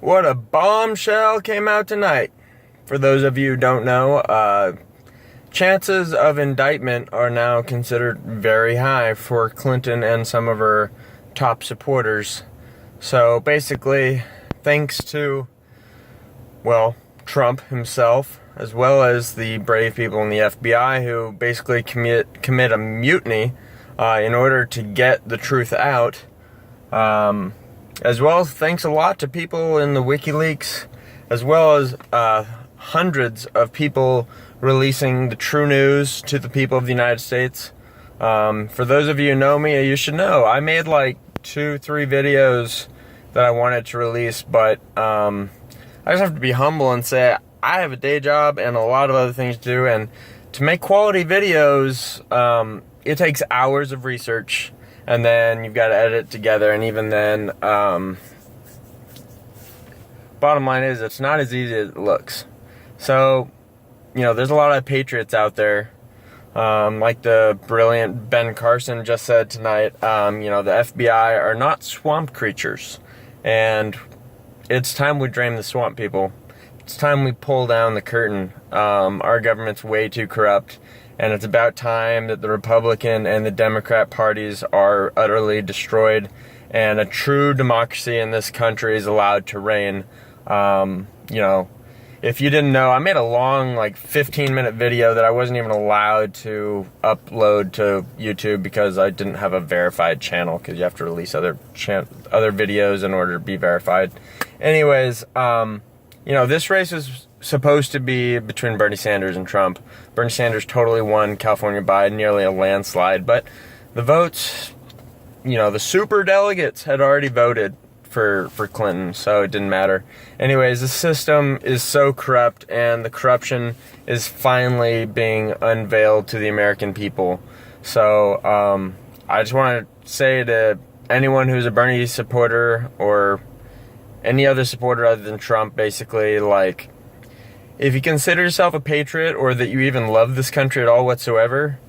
What a bombshell came out tonight. For those of you who don't know, chances of indictment are now considered very high for Clinton and some of her top supporters. So basically, thanks to, well, Trump himself, as well as the brave people in the FBI who basically commit a mutiny in order to get the truth out. As well as thanks a lot to people in the WikiLeaks, as well as hundreds of people releasing the true news to the people of the United States. For those of you who know me, you should know I made like 2-3 videos that I wanted to release, but I just have to be humble and say I have a day job and a lot of other things to do, and to make quality videos, it takes hours of research. And then you've got to edit it together, and even then, bottom line is, it's not as easy as it looks. So, there's a lot of patriots out there, like the brilliant Ben Carson just said tonight, the FBI are not swamp creatures, and it's time we drain the swamp, people. It's time we pull down the curtain. Our government's way too corrupt. And it's about time that the Republican and the Democrat parties are utterly destroyed and a true democracy in this country is allowed to reign. If you didn't know, I made a long, 15-minute video that I wasn't even allowed to upload to YouTube because I didn't have a verified channel, because you have to release other videos in order to be verified. Anyways, this race is supposed to be between Bernie Sanders and Trump. Bernie Sanders totally won California by nearly a landslide, but the votes, the super delegates had already voted for Clinton, so it didn't matter. Anyways, the system is so corrupt, and the corruption is finally being unveiled to the American people. So I just want to say to anyone who's a Bernie supporter or any other supporter other than Trump, basically, if you consider yourself a patriot or that you even love this country at all whatsoever,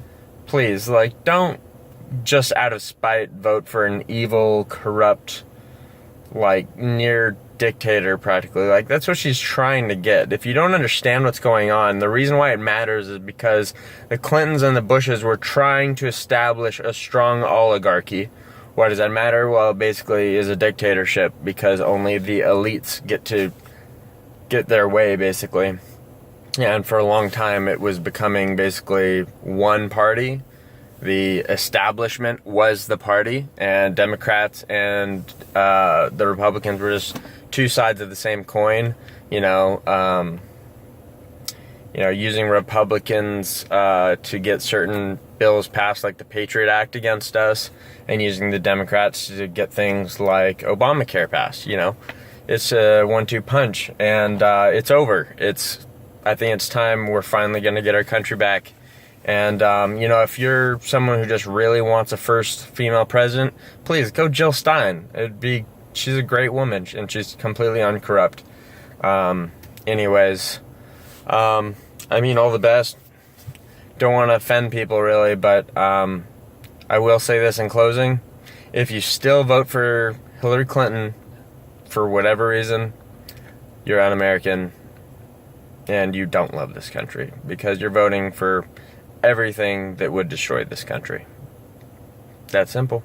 please, don't just out of spite vote for an evil, corrupt, near dictator practically. That's what she's trying to get. If you don't understand what's going on, the reason why it matters is because the Clintons and the Bushes were trying to establish a strong oligarchy. Why does that matter? Well, it basically is a dictatorship because only the elites get to get their way, basically. Yeah, and for a long time it was becoming basically one party. The establishment was the party, and Democrats and the Republicans were just two sides of the same coin. Using Republicans to get certain bills passed, like the Patriot Act, against us, and using the Democrats to get things like Obamacare passed. It's a 1-2 punch, and it's over. I think it's time we're finally going to get our country back. And, if you're someone who just really wants a first female president, please go Jill Stein. She's a great woman, and she's completely uncorrupt. All the best. Don't want to offend people, really, but I will say this in closing. If you still vote for Hillary Clinton, for whatever reason, you're un-American and you don't love this country, because you're voting for everything that would destroy this country. That simple.